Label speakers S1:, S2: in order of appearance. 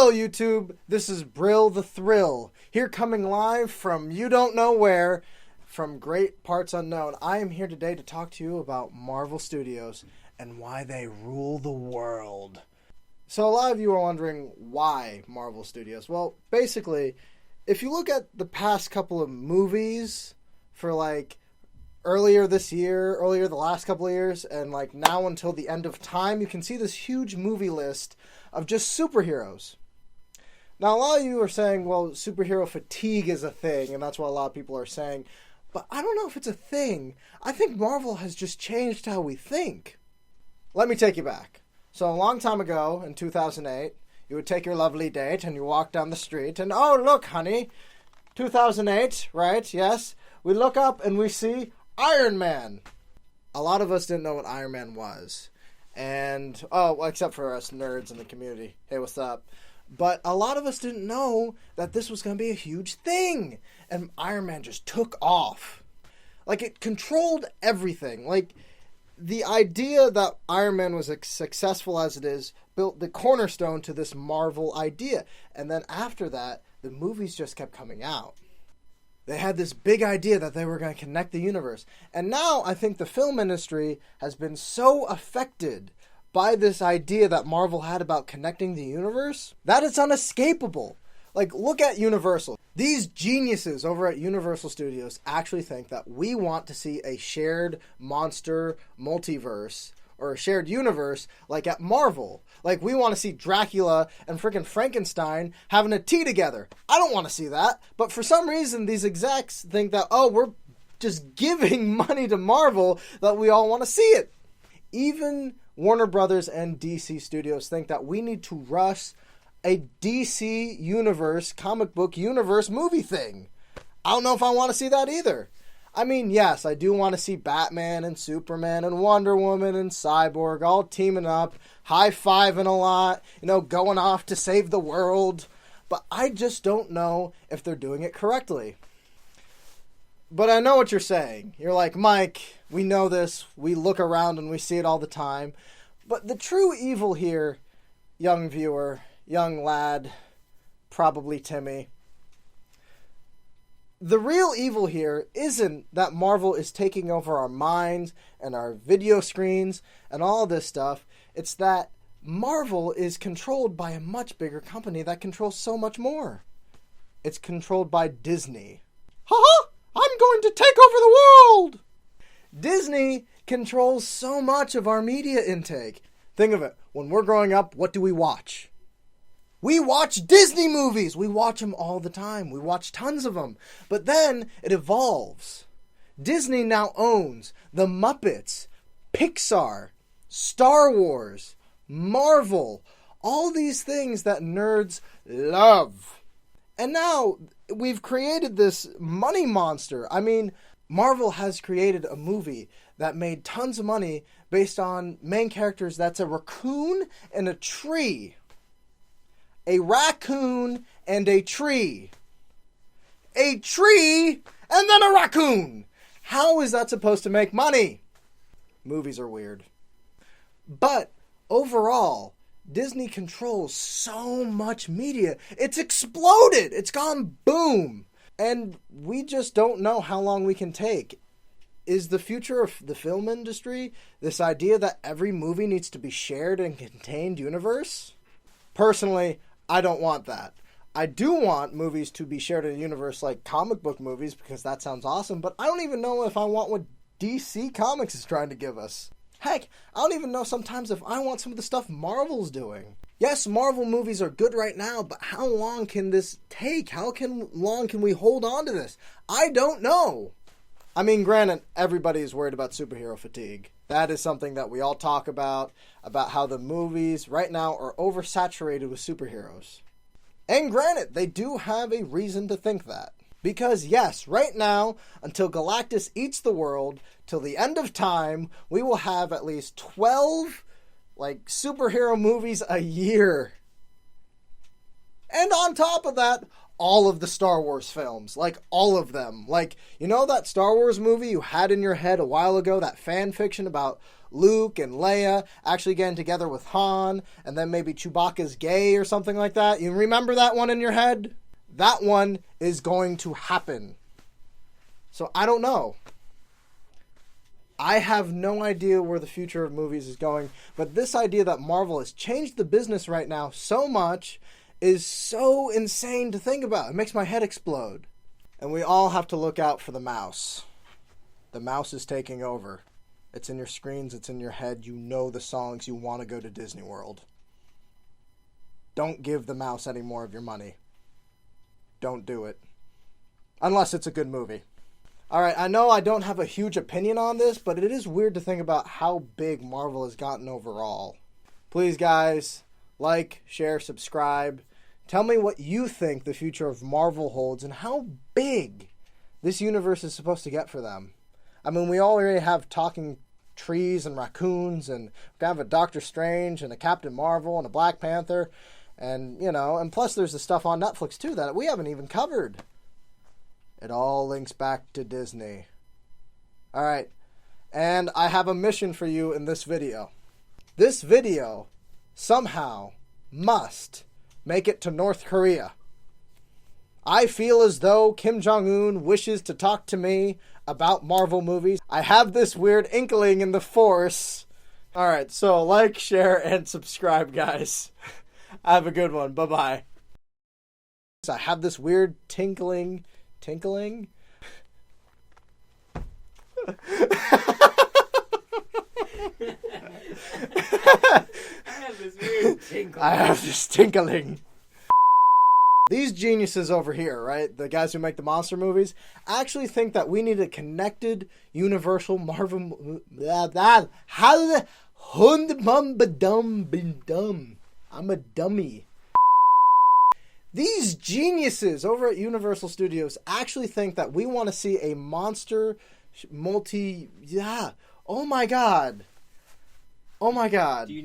S1: Hello YouTube, this is Brill the Thrill, here coming live from you don't know where, from great parts unknown. I am here today to talk to you about Marvel Studios and why they rule the world. So a lot of you are wondering why Marvel Studios. Well, basically, if you look at the past couple of movies for earlier the last couple of years, and now until the end of time, you can see this huge movie list of just superheroes. Now, a lot of you are saying, well, superhero fatigue is a thing, and that's what a lot of people are saying. But I don't know if it's a thing. I think Marvel has just changed how we think. Let me take you back. So a long time ago, in 2008, you would take your lovely date and you walk down the street and, oh, look, honey, 2008, right? Yes. We look up and we see Iron Man. A lot of us didn't know what Iron Man was. And, except for us nerds in the community. Hey, what's up? But a lot of us didn't know that this was going to be a huge thing. And Iron Man just took off. It controlled everything. The idea that Iron Man was as successful as it is built the cornerstone to this Marvel idea. And then after that, the movies just kept coming out. They had this big idea that they were going to connect the universe. And now I think the film industry has been so affected by this idea that Marvel had about connecting the universe that it's unescapable. Look at Universal. These geniuses over at Universal Studios actually think that we want to see a shared monster multiverse or a shared universe at Marvel. We want to see Dracula and freaking Frankenstein having a tea together. I don't want to see that. But for some reason, these execs think that, we're just giving money to Marvel that we all want to see it. Even Warner Brothers and DC Studios think that we need to rush a DC universe, comic book universe movie thing. I don't know if I want to see that either. I mean, yes, I do want to see Batman and Superman and Wonder Woman and Cyborg all teaming up, high-fiving a lot, going off to save the world. But I just don't know if they're doing it correctly. But I know what you're saying. You're like, Mike, we know this. We look around and we see it all the time. But the true evil here, young viewer, young lad, probably Timmy, the real evil here isn't that Marvel is taking over our minds and our video screens and all this stuff. It's that Marvel is controlled by a much bigger company that controls so much more. It's controlled by Disney. Ha-ha! I'm going to take over the world! Disney controls so much of our media intake. Think of it. When we're growing up, what do we watch? We watch Disney movies. We watch them all the time. We watch tons of them. But then it evolves. Disney now owns the Muppets, Pixar, Star Wars, Marvel, all these things that nerds love. And now we've created this money monster. I mean, Marvel has created a movie that made tons of money based on main characters that's a raccoon and a tree. A raccoon and a tree. A tree and then a raccoon. How is that supposed to make money? Movies are weird. But overall, Disney controls so much media. It's exploded. It's gone boom. And we just don't know how long we can take. Is the future of the film industry this idea that every movie needs to be shared and contained universe? Personally, I don't want that. I do want movies to be shared in a universe like comic book movies because that sounds awesome, but I don't even know if I want what DC Comics is trying to give us. Heck, I don't even know sometimes if I want some of the stuff Marvel's doing. Yes, Marvel movies are good right now, but how long can this take? How long can we hold on to this? I don't know. I mean, granted, everybody is worried about superhero fatigue. That is something that we all talk about how the movies right now are oversaturated with superheroes. And granted, they do have a reason to think that. Because yes, right now, until Galactus eats the world, till the end of time, we will have at least 12, superhero movies a year. And on top of that, all of the Star Wars films. All of them. That Star Wars movie you had in your head a while ago, that fan fiction about Luke and Leia actually getting together with Han, and then maybe Chewbacca's gay or something like that. You remember that one in your head? That one is going to happen. So I don't know. I have no idea where the future of movies is going, but this idea that Marvel has changed the business right now so much is so insane to think about. It makes my head explode. And we all have to look out for the mouse. The mouse is taking over. It's in your screens, it's in your head. You know the songs, you want to go to Disney World. Don't give the mouse any more of your money. Don't do it. Unless it's a good movie. Alright, I know I don't have a huge opinion on this, but it is weird to think about how big Marvel has gotten overall. Please, guys, like, share, subscribe. Tell me what you think the future of Marvel holds and how big this universe is supposed to get for them. I mean, we already have talking trees and raccoons, and we have a Doctor Strange and a Captain Marvel and a Black Panther, and, you know, and plus there's the stuff on Netflix, too, that we haven't even covered. It all links back to Disney. Alright, and I have a mission for you in this video. This video, somehow, must make it to North Korea. I feel as though Kim Jong-un wishes to talk to me about Marvel movies. I have this weird inkling in the Force. Alright, so like, share, and subscribe, guys. Have a good one. Bye-bye. I have this weird tinkling... Tinkling?
S2: I have this weird tinkling.
S1: I have this tinkling. These geniuses over here, right? The guys who make the monster movies, actually think that we need a connected, universal Marvel... I'm a dummy. These geniuses over at Universal Studios actually think that we want to see a monster multi... Yeah. Oh my god. Oh my god.